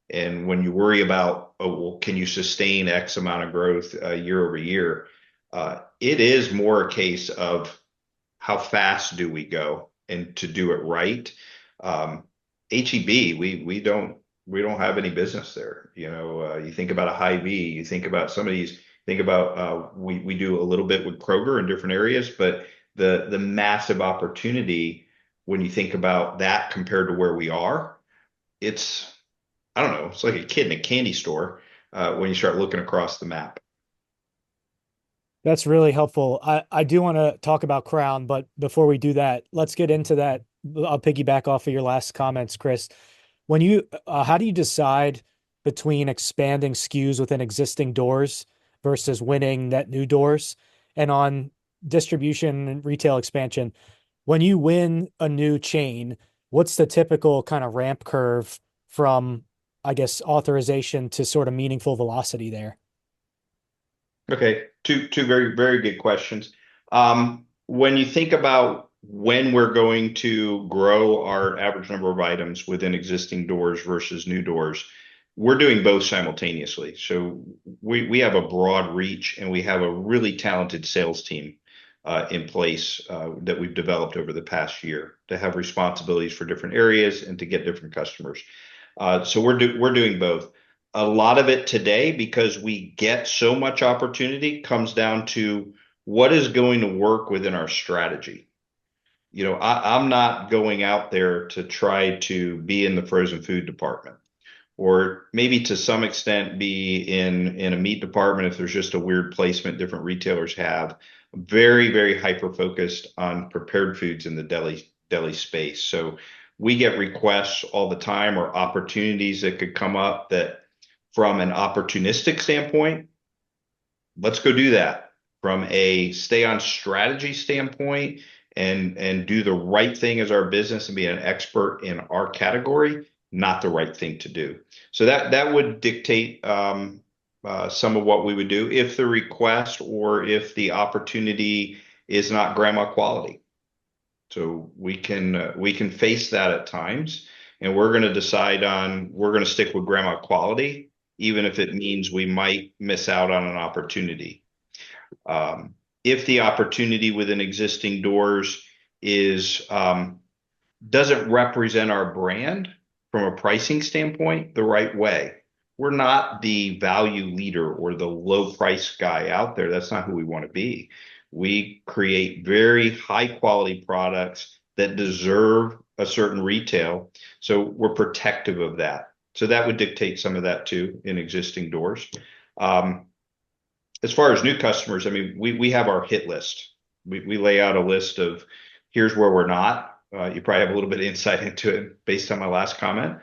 And when you worry about, oh, well, can you sustain X amount of growth year over year? It is more a case of how fast do we go, and to do it right. HEB, we don't have any business there. You think about a Hy-Vee, you think about some of these, think about we do a little bit with Kroger in different areas, but the massive opportunity when you think about that compared to where we are, it's, I don't know, it's like a kid in a candy store when you start looking across the map. That's really helpful. I do want to talk about Crown, but before we do that, let's get into that. I'll piggyback off of your last comments, Chris. When you, how do you decide between expanding SKUs within existing doors versus winning net new doors? And on distribution and retail expansion, when you win a new chain, what's the typical kind of ramp curve from, I guess, authorization to sort of meaningful velocity there? Okay, two very, very good questions. When you think about when we're going to grow our average number of items within existing doors versus new doors, we're doing both simultaneously. So we have a broad reach, and we have a really talented sales team in place that we've developed over the past year to have responsibilities for different areas and to get different customers. So we're doing both. A lot of it today, because we get so much opportunity, comes down to what is going to work within our strategy. I'm not going out there to try to be in the frozen food department, or maybe to some extent be in a meat department if there's just a weird placement different retailers have. Very, very hyper focused on prepared foods in the deli space. So we get requests all the time, or opportunities that could come up that, from an opportunistic standpoint, let's go do that. From a stay on strategy standpoint and do the right thing as our business and be an expert in our category, not the right thing to do. So that would dictate some of what we would do if the request or if the opportunity is not grandma quality. So we can face that at times, and we're going to decide on, we're going to stick with grandma quality, even if it means we might miss out on an opportunity. If the opportunity within existing doors doesn't represent our brand from a pricing standpoint the right way, we're not the value leader or the low price guy out there. That's not who we want to be. We create very high quality products that deserve a certain retail. So we're protective of that. So that would dictate some of that too in existing doors. As far as new customers, I mean, we have our hit list. We lay out a list of, here's where we're not. You probably have a little bit of insight into it based on my last comment.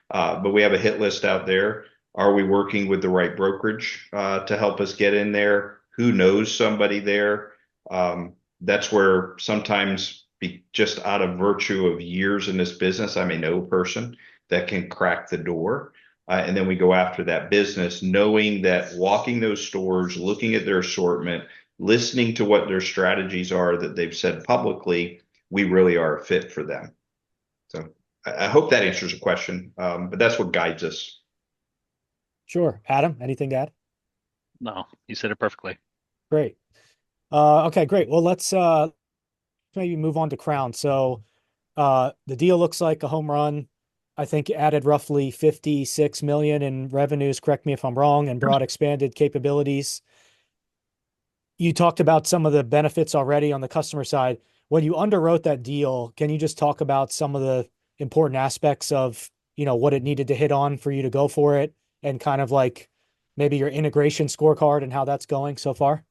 But we have a hit list out there. Are we working with the right brokerage to help us get in there? who knows somebody there. That's where sometimes just out of virtue of years in this business, I may know a person that can crack the door. And then we go after that business, knowing that walking those stores, looking at their assortment, listening to what their strategies are that they've said publicly, we really are a fit for them. So I hope that answers the question, but that's what guides us. Sure. Adam, anything to add? No, you said it perfectly. Great. Okay, great. Well, let's maybe move on to Crown. So the deal looks like a home run. I think it added roughly 56 million in revenues, correct me if I'm wrong, and brought expanded capabilities. You talked about some of the benefits already on the customer side. When you underwrote that deal, can you just talk about some of the important aspects of, what it needed to hit on for you to go for it, and kind of like maybe your integration scorecard and how that's going so far?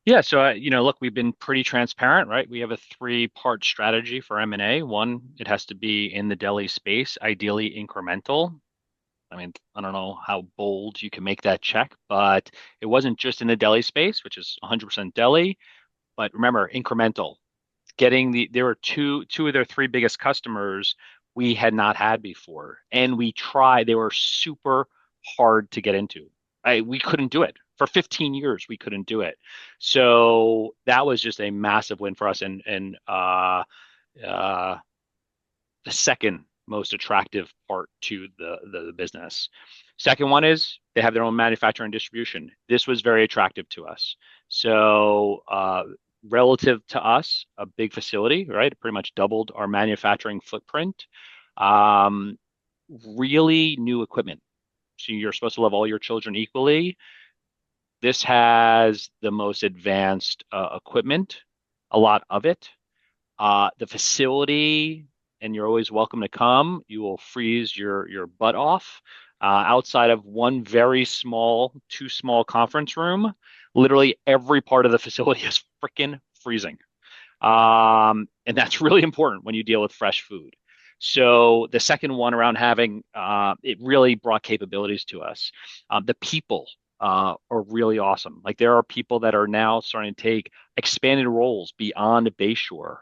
Yeah, so look, we've been pretty transparent, right? We have a three-part strategy for M&A. One, it has to be in the deli space, ideally incremental. I mean, I don't know how bold you can make that check, but it wasn't just in the deli space, which is 100% deli, but remember, incremental. There were two of their three biggest customers we had not had before, and we tried. They were super hard to get into. We couldn't do it for 15 years. We couldn't do it. So that was just a massive win for us, and the second most attractive part to the business. Second one is they have their own manufacturing and distribution. This was very attractive to us. So relative to us, a big facility, right? Pretty much doubled our manufacturing footprint. Really new equipment. So you're supposed to love all your children equally. This has the most advanced equipment, a lot of it. The facility, and you're always welcome to come. You will freeze your butt off. Outside of one very small, too small conference room, literally every part of the facility is freaking freezing. And that's really important when you deal with fresh food. So the second one around having it really brought capabilities to us. The people are really awesome. Like there are people that are now starting to take expanded roles beyond Bayshore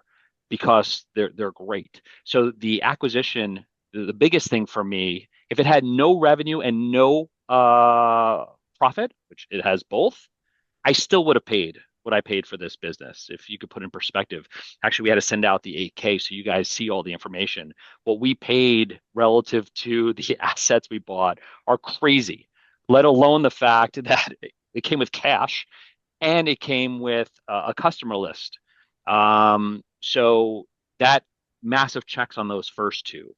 because they're great. So the acquisition, the biggest thing for me, if it had no revenue and no profit, which it has both, I still would have paid what I paid for this business. If you could put in perspective, actually, we had to send out the 8K so you guys see all the information. What we paid relative to the assets we bought are crazy, let alone the fact that it came with cash and it came with a customer list. So that massive checks on those first two.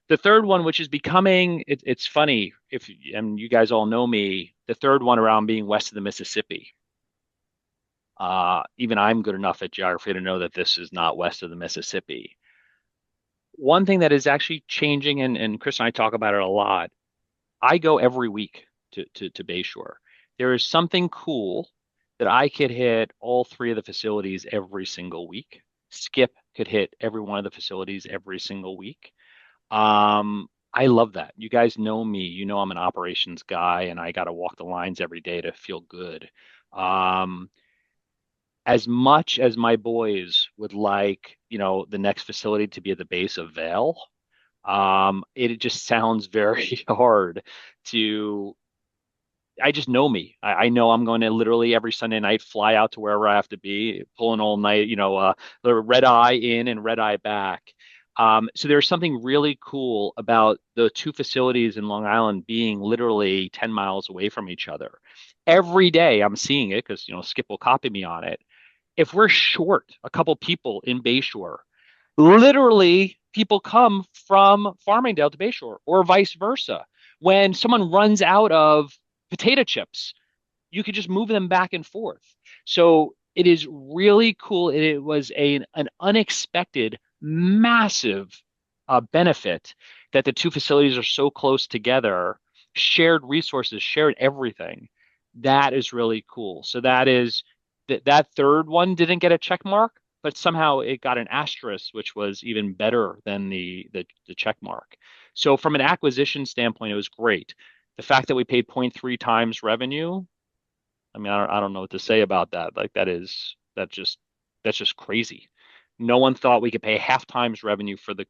The third one, which is becoming, it's funny if, and you guys all know me, the third one around being west of the Mississippi. Even I'm good enough at geography to know that this is not west of the Mississippi. One thing that is actually changing, and Chris and I talk about it a lot, I go every week to Bayshore. There is something cool that I could hit all three of the facilities every single week. Skip could hit every one of the facilities every single week. I love that. You guys know me. You know I'm an operations guy, and I got to walk the lines every day to feel good. As much as my boys would like, the next facility to be at the base of Vail, it just sounds very hard to. I just know me. I know I'm going to literally every Sunday night fly out to wherever I have to be, pulling all night, the red eye in and red eye back. So there's something really cool about the two facilities in Long Island being literally 10 miles away from each other. Every day I'm seeing it because, Skip will copy me on it. If we're short a couple people in Bayshore, literally people come from Farmingdale to Bayshore or vice versa. When someone runs out of potato chips, you could just move them back and forth. So it is really cool. It was an unexpected, massive benefit that the two facilities are so close together, shared resources, shared everything. That is really cool. So that third one didn't get a check mark, but somehow it got an asterisk, which was even better than the check mark. So from an acquisition standpoint, it was great. The fact that we paid 0.3 times revenue, I mean, I don't know what to say about that. Like that's just crazy. No one thought we could pay half times revenue for the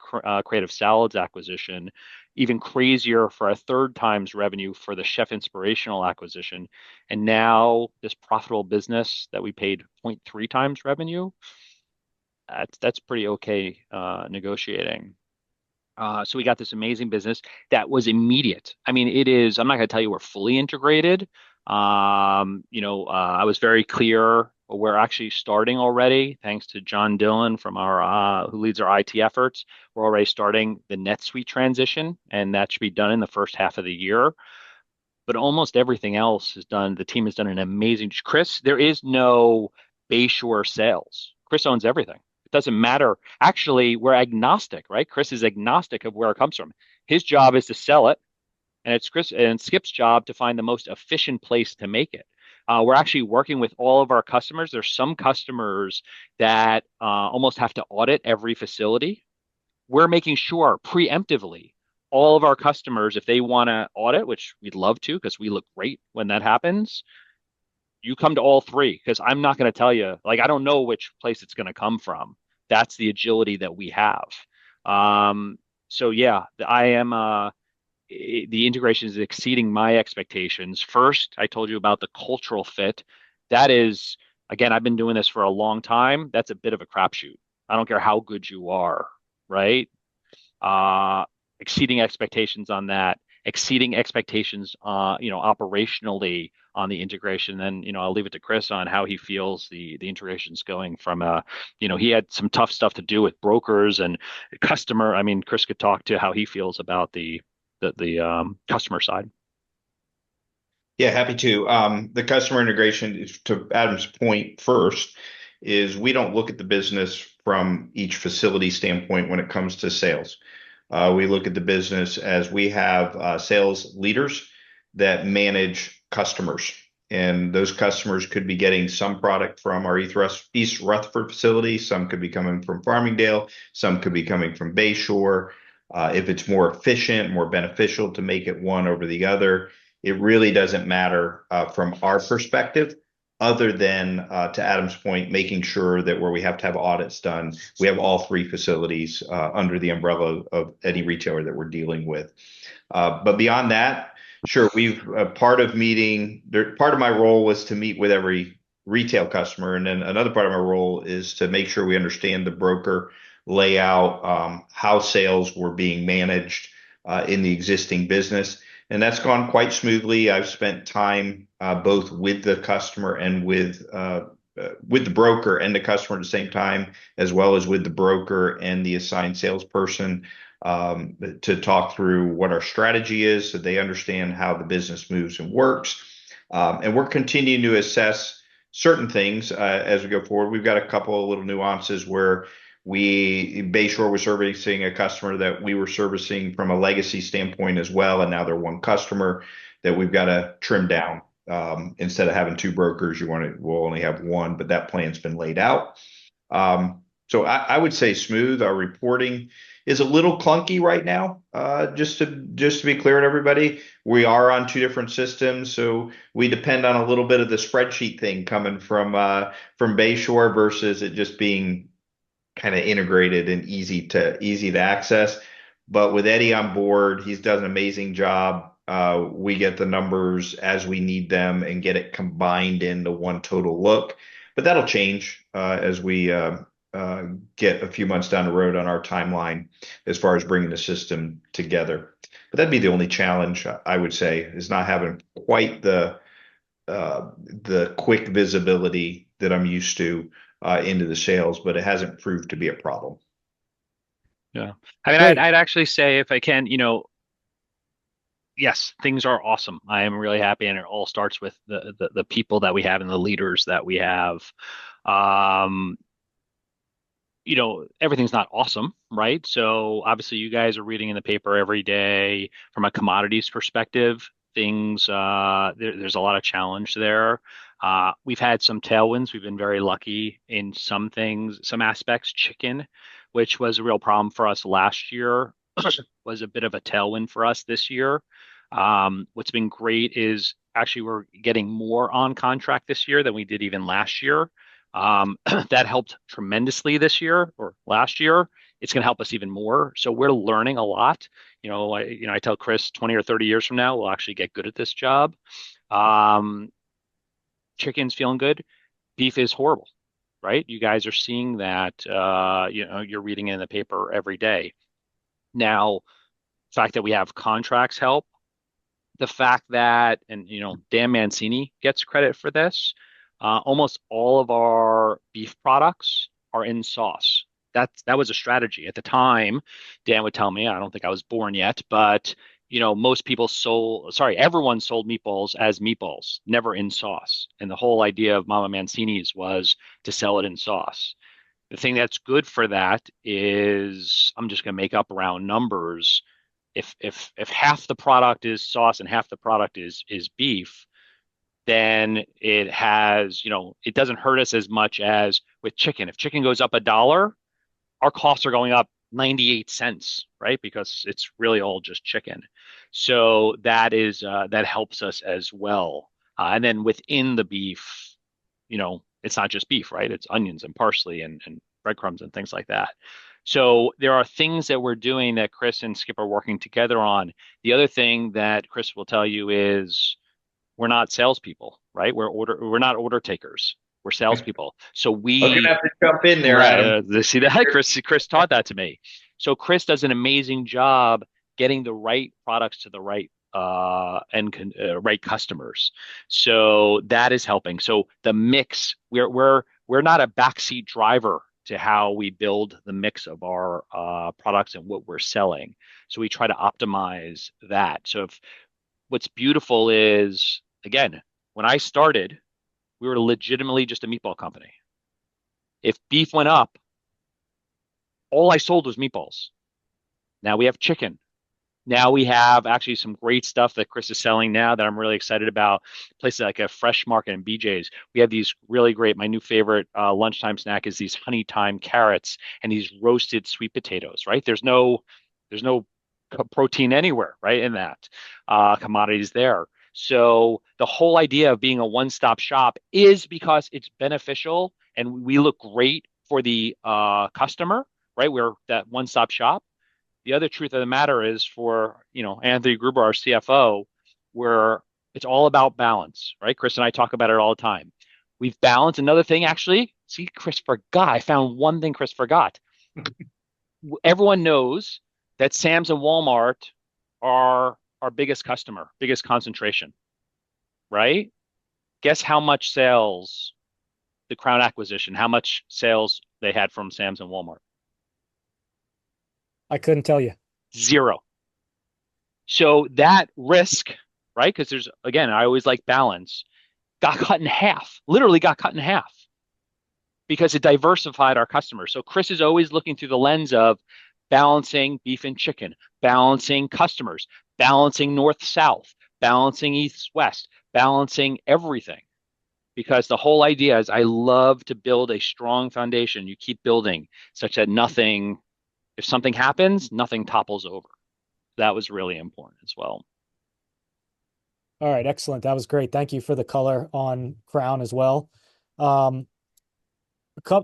Creative Salads acquisition, even crazier for a third times revenue for the Chef Inspirational acquisition. And now this profitable business that we paid 0.3 times revenue, that's pretty okay negotiating. So we got this amazing business that was immediate. I mean, it is, I'm not going to tell you we're fully integrated. I was very clear. We're actually starting already, thanks to John Dillon from our who leads our IT efforts. We're already starting the NetSuite transition, and that should be done in the first half of the year. But almost everything else is done. The team has done an amazing. Chris, there is no Bayshore sales. Chris owns everything. It doesn't matter. Actually, we're agnostic, right? Chris is agnostic of where it comes from. His job is to sell it, and it's Chris and Skip's job to find the most efficient place to make it. We're actually working with all of our customers. There's some customers that almost have to audit every facility. We're making sure preemptively all of our customers, if they want to audit, which we'd love to because we look great when that happens, you come to all three because I'm not going to tell you, like, I don't know which place it's going to come from. That's the agility that we have. So yeah, the integration is exceeding my expectations. First, I told you about the cultural fit. That is, again, I've been doing this for a long time. That's a bit of a crapshoot. I don't care how good you are, right? uh, Exceeding expectations on that, exceeding expectations, operationally on the integration. Then, I'll leave it to Chris on how he feels the integration's going from he had some tough stuff to do with brokers and customer. I mean, Chris could talk to how he feels about the customer side. Yeah, happy to. The customer integration is, to Adam's point first, is we don't look at the business from each facility standpoint when it comes to sales. We look at the business as we have sales leaders that manage customers. And those customers could be getting some product from our East Rutherford facility. Some could be coming from Farmingdale. Some could be coming from Bayshore. If it's more efficient, more beneficial to make it one over the other, it really doesn't matter from our perspective, other than, to Adam's point, making sure that where we have to have audits done, we have all three facilities under the umbrella of any retailer that we're dealing with. But beyond that, sure, we've part of my role was to meet with every retail customer, and then another part of my role is to make sure we understand the broker layout, how sales were being managed in the existing business. And that's gone quite smoothly. I've spent time both with the customer and with the broker and the customer at the same time, as well as with the broker and the assigned salesperson, to talk through what our strategy is so they understand how the business moves and works. And we're continuing to assess certain things as we go forward. We've got a couple of little nuances where Bayshore was servicing a customer that we were servicing from a legacy standpoint as well, and now they're one customer that we've got to trim down. Instead of having two brokers, we'll only have one, but that plan's been laid out. So I would say smooth. Our reporting is a little clunky right now. Just to be clear to everybody, we are on two different systems, so we depend on a little bit of the spreadsheet thing coming from Bayshore versus it just being kind of integrated and easy to access. But with Eddie on board, he's done an amazing job. We get the numbers as we need them and get it combined into one total look. But that'll change as we get a few months down the road on our timeline as far as bringing the system together. But that'd be the only challenge I would say, is not having quite the quick visibility that I'm used to into the sales, but it hasn't proved to be a problem. Yeah. I mean, Great. I'd actually say, if I can, yes, things are awesome. I am really happy, and it all starts with the people that we have and the leaders that we have. Um, Everything's not awesome, right? So obviously you guys are reading in the paper every day from a commodities perspective. There's a lot of challenge there. We've had some tailwinds. We've been very lucky in some things, some aspects. Chicken, which was a real problem for us last year, was a bit of a tailwind for us this year. What's been great is actually we're getting more on contract this year than we did even last year. That helped tremendously this year or last year. It's going to help us even more. So we're learning a lot. I tell Chris 20 or 30 years from now, we'll actually get good at this job. Um, Chicken's feeling good. Beef is horrible, right? You guys are seeing that. You're reading it in the paper every day. Now, the fact that we have contracts help. The fact that, and Dan Mancini gets credit for this. Almost all of our beef products are in sauce. That was a strategy at the time. Dan would tell me, I don't think I was born yet, but most people everyone sold meatballs as meatballs, never in sauce. And the whole idea of Mama Mancini's was to sell it in sauce. The thing that's good for that is I'm just going to make up round numbers. If half the product is sauce and half the product is beef, then it doesn't hurt us as much as with chicken. If chicken goes up $1, our costs are going up 98 cents, right? Because it's really all just chicken. So that helps us as well. And then within the beef, it's not just beef, right? It's onions and parsley and breadcrumbs and things like that. So there are things that we're doing that Chris and Skip are working together on. The other thing that Chris will tell you is we're not salespeople, right? We're not order takers. We're salespeople. So I'm gonna have to jump in there, right, Adam. see that? Chris taught that to me. So Chris does an amazing job getting the right products to the right right customers. So that is helping. So the mix, we're not a backseat driver to how we build the mix of our products and what we're selling. So we try to optimize that. So what's beautiful is, again, when I started, we were legitimately just a meatball company. If beef went up, all I sold was meatballs. Now we have chicken. Now we have actually some great stuff that Chris is selling now that I'm really excited about. Places like a Fresh Market and BJ's. We have these really great, my new favorite lunchtime snack is these honey thyme carrots and these roasted sweet potatoes, right? There's no protein anywhere, right, in that commodities there. So the whole idea of being a one-stop shop is because it's beneficial and we look great for the customer, right? We're that one-stop shop. The other truth of the matter is for, Anthony Gruber, our CFO, where it's all about balance, right? Chris and I talk about it all the time. We've balanced another thing, actually. See, Chris forgot. I found one thing Chris forgot. Everyone knows that Sam's and Walmart are our biggest customer, biggest concentration, right? Guess how much sales the Crown acquisition, how much sales they had from Sam's and Walmart? I couldn't tell you. Zero. So that risk, right? Because again, I always like balance, got cut in half, literally got cut in half because it diversified our customers. So Chris is always looking through the lens of balancing beef and chicken, balancing customers, balancing north south, balancing east west, balancing everything. Because the whole idea is I love to build a strong foundation. You keep building such that if something happens, nothing topples over. That was really important as well. All right, excellent. That was great. Thank you for the color on Crown as well.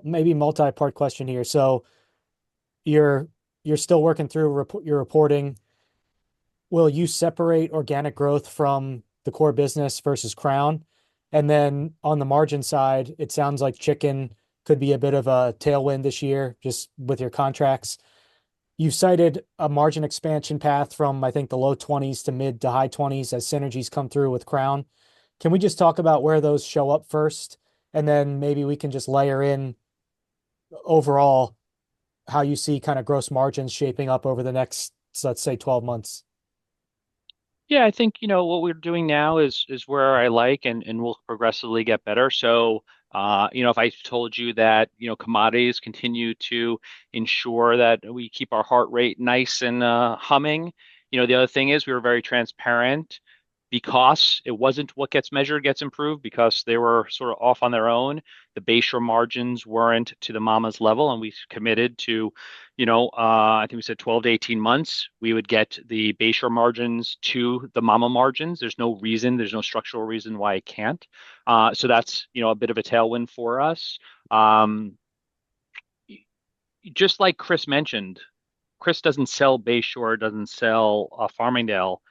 Maybe multi-part question here. So you're still working through your reporting. Will you separate organic growth from the core business versus Crown? And then on the margin side, it sounds like chicken could be a bit of a tailwind this year, just with your contracts. You cited a margin expansion path from, I think, the low 20s to mid to high 20s as synergies come through with Crown. Can we just talk about where those show up first? And then maybe we can just layer in overall how you see kind of gross margins shaping up over the next, let's say, 12 months. Yeah, I think, what we're doing now is where I like and we'll progressively get better. So, if I told you that, commodities continue to ensure that we keep our heart rate nice and humming. The other thing is we were very transparent. because it wasn't what gets measured gets improved because they were sort of off on their own. The Bayshore margins weren't to the mama's level, and we committed to, I think we said 12 to 18 months, we would get the Bayshore margins to the mama margins. There's no structural reason why it can't. So that's, a bit of a tailwind for us. Um, just like Chris mentioned, Chris doesn't sell Bayshore, doesn't sell Farmingdale.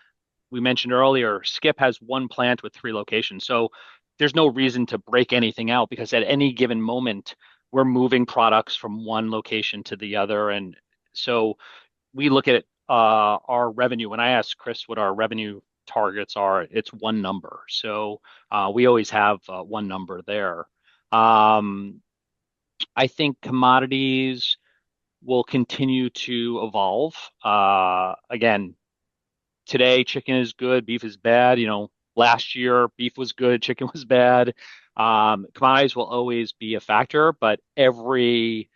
We mentioned earlier, Skip has one plant with 3 locations. So there's no reason to break anything out because at any given moment, we're moving products from one location to the other. And so we look at our revenue. When I ask Chris what our revenue targets are, it's one number. So we always have one number there. I think commodities will continue to evolve. Again, today chicken is good, beef is bad. Last year beef was good, chicken was bad. Commodities will always be a factor, but every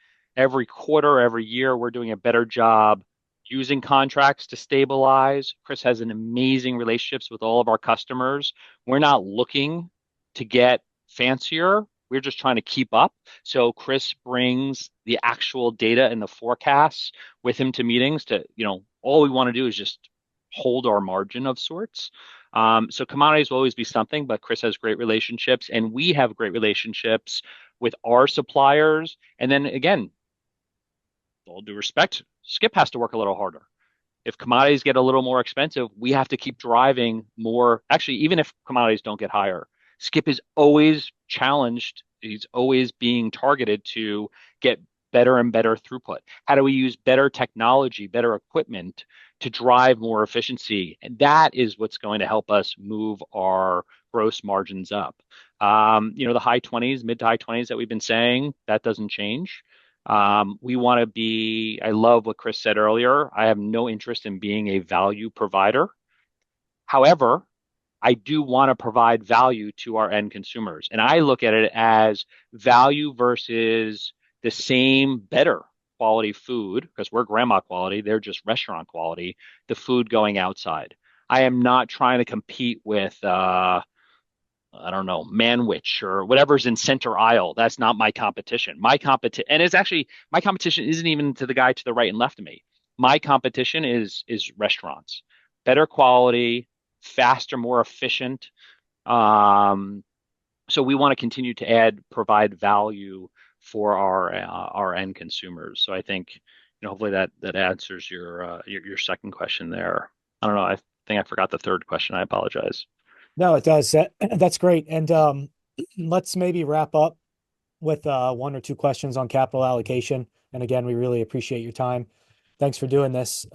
quarter, every year, we're doing a better job using contracts to stabilize. Chris has an amazing relationships with all of our customers. We're not looking to get fancier. We're just trying to keep up. So Chris brings the actual data and the forecasts with him to meetings to, all we want to do is just hold our margin of sorts. So commodities will always be something, but Chris has great relationships and we have great relationships with our suppliers. And then again, all due respect, Skip has to work a little harder. If commodities get a little more expensive, we have to keep driving more. Actually, even if commodities don't get higher, Skip is always challenged. He's always being targeted to get better and better throughput. How do we use better technology, better equipment to drive more efficiency? And that is what's going to help us move our gross margins up. The high 20s, mid to high 20s that we've been saying, that doesn't change. We want to be, I love what Chris said earlier. I have no interest in being a value provider. However, I do want to provide value to our end consumers. And I look at it as value versus the same better quality food, because we're grandma quality, they're just restaurant quality, the food going outside. I am not trying to compete with I don't know, Manwich or whatever's in center aisle. That's not my competition. And it's actually my competition isn't even to the guy to the right and left of me. My competition is restaurants, better quality, faster, more efficient. So we want to continue to provide value for our end consumers. So I think, hopefully that answers your second question there. I don't know. I think I forgot the third question. I apologize. No, it does. That's great. And let's maybe wrap up with one or two questions on capital allocation. And again, we really appreciate your time. Thanks for doing this.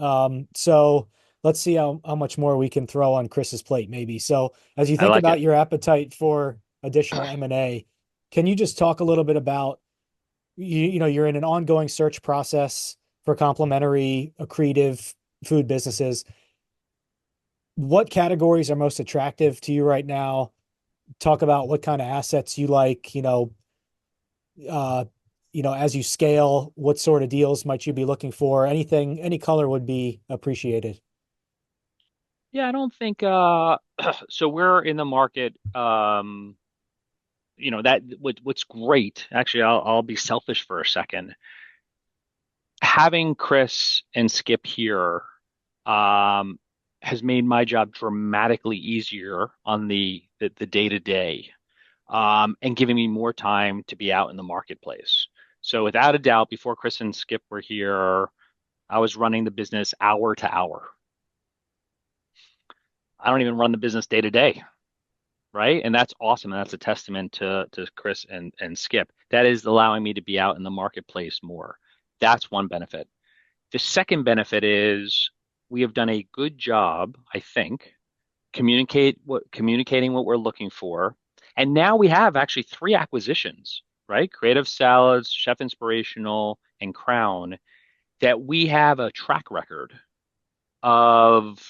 So let's see how much more we can throw on Chris's plate, maybe. So as you I think like about it. your appetite for additional M&A, can you just talk a little bit about, you're in an ongoing search process for complementary, accretive food businesses. What categories are most attractive to you right now? Talk about what kind of assets you like, as you scale, what sort of deals might you be looking for? Any color would be appreciated. Yeah, I don't think so we're in the market what's great. Actually, I'll be selfish for a second. Having Chris and Skip here um has made my job dramatically easier on the day-to-day and giving me more time to be out in the marketplace. So without a doubt, before Chris and Skip were here, I was running the business hour to hour. I don't even run the business day to day, right? And that's awesome. And that's a testament to Chris and Skip. That is allowing me to be out in the marketplace more. That's one benefit. The second benefit is we have done a good job, I think, communicating what we're looking for. And now we have actually 3 acquisitions, right? Creative Salads, Chef Inspirational, and Crown, that we have a track record of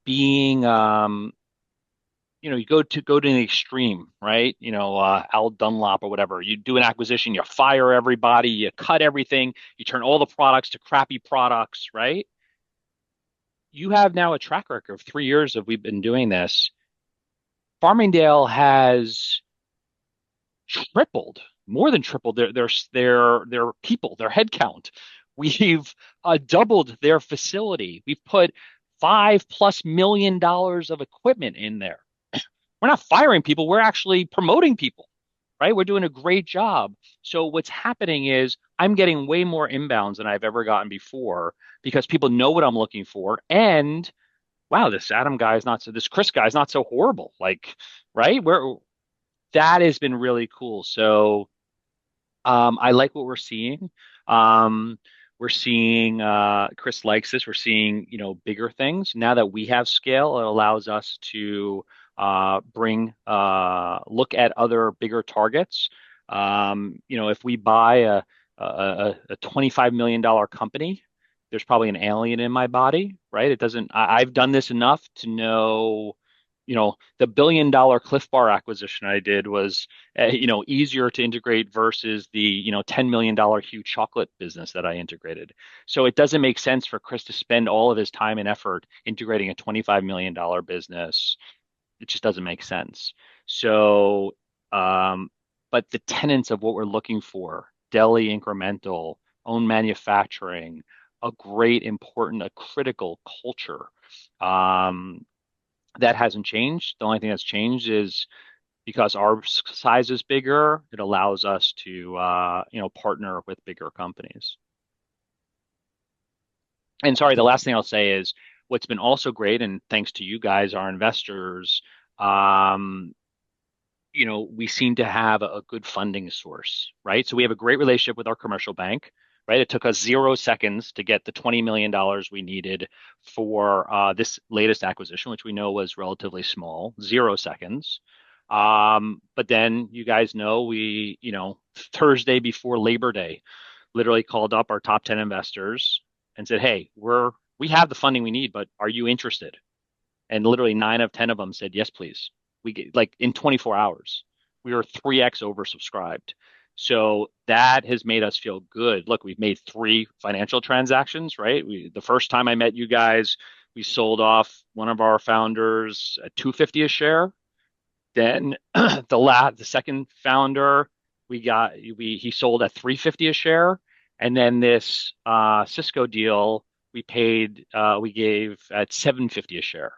being you go to an extreme, right? Al Dunlop or whatever. You do an acquisition, you fire everybody, you cut everything, you turn all the products to crappy products, right? you have now a track record of 3 years of we've been doing this. Farmingdale has tripled, more than tripled their people, their headcount. We've doubled their facility. We've put $5+ million of equipment in there. We're not firing people. We're actually promoting people, right? We're doing a great job. So what's happening is I'm getting way more inbounds than I've ever gotten before because people know what I'm looking for. And wow, this Chris guy is not so horrible. Like, right? That has been really cool. So I like what we're seeing. We're seeing Chris likes this. We're seeing, bigger things. Now that we have scale, it allows us to look at other bigger targets. If we buy a $25 million company, there's probably an alien in my body, right? I've done this enough to know, the $1 billion Cliff Bar acquisition I did was, easier to integrate versus the, $10 million Hugh chocolate business that I integrated. So it doesn't make sense for Chris to spend all of his time and effort integrating a $25 million business. It just doesn't make sense. So, but the tenets of what we're looking for, deli incremental, own manufacturing, a great, important, a critical culture, that hasn't changed. The only thing that's changed is because our size is bigger, it allows us to, partner with bigger companies. And sorry, the last thing I'll say is what's been also great, and thanks to you guys, our investors, we seem to have a good funding source, right? So we have a great relationship with our commercial bank, right? It took us 0 seconds to get the $20 million we needed for this latest acquisition, which we know was relatively small, 0 seconds. But then you guys know Thursday before Labor Day, literally called up our top 10 investors and said, hey, we have the funding we need, but are you interested? And literally 9 of 10 of them said, yes, please. We get, like, in 24 hours, we were 3x oversubscribed. So that has made us feel good. Look, we've made 3 financial transactions, right? The first time I met you guys, we sold off one of our founders at $2.50 a share. Then the second founder, he sold at $3.50 a share. And then this Cisco deal, we gave at $7.50 a share.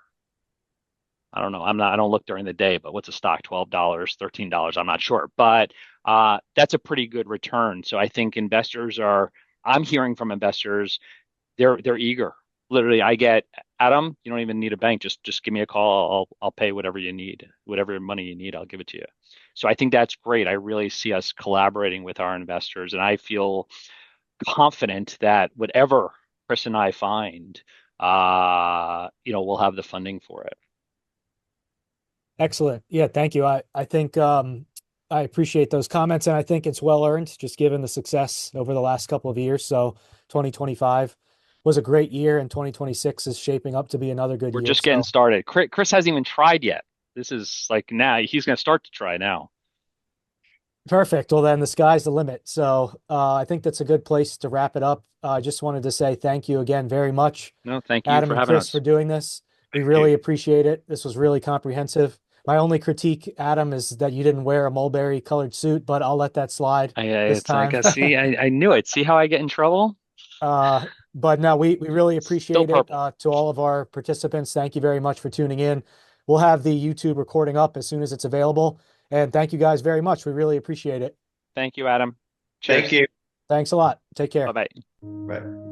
I don't know. I don't look during the day, but what's a stock? $12, $13? I'm not sure, but that's a pretty good return. So I think I'm hearing from investors, they're eager. Literally, I get, Adam, you don't even need a bank. Just give me a call. I'll pay whatever you need, whatever money you need. I'll give it to you. So I think that's great. I really see us collaborating with our investors, and I feel confident that whatever Chris and I find, we'll have the funding for it. Excellent. Yeah, thank you. I think I appreciate those comments, and I think it's well earned, just given the success over the last couple of years. So 2025 was a great year, and 2026 is shaping up to be another good year. We're just getting started. Chris hasn't even tried yet. This is like now he's going to start to try now. Perfect. Well, then the sky's the limit. So I think that's a good place to wrap it up. I just wanted to say thank you again very much. No, thank you Adam for and having Chris us. for doing this. We really appreciate it. This was really comprehensive. My only critique, Adam, is that you didn't wear a mulberry colored suit, but I'll let that slide this time. I knew it. See how I get in trouble? But no, we really appreciate it. To all of our participants, thank you very much for tuning in. We'll have the YouTube recording up as soon as it's available. And thank you guys very much. We really appreciate it. Thank you, Adam. Cheers. Thank you. Thanks a lot. Take care. Bye-bye. Bye.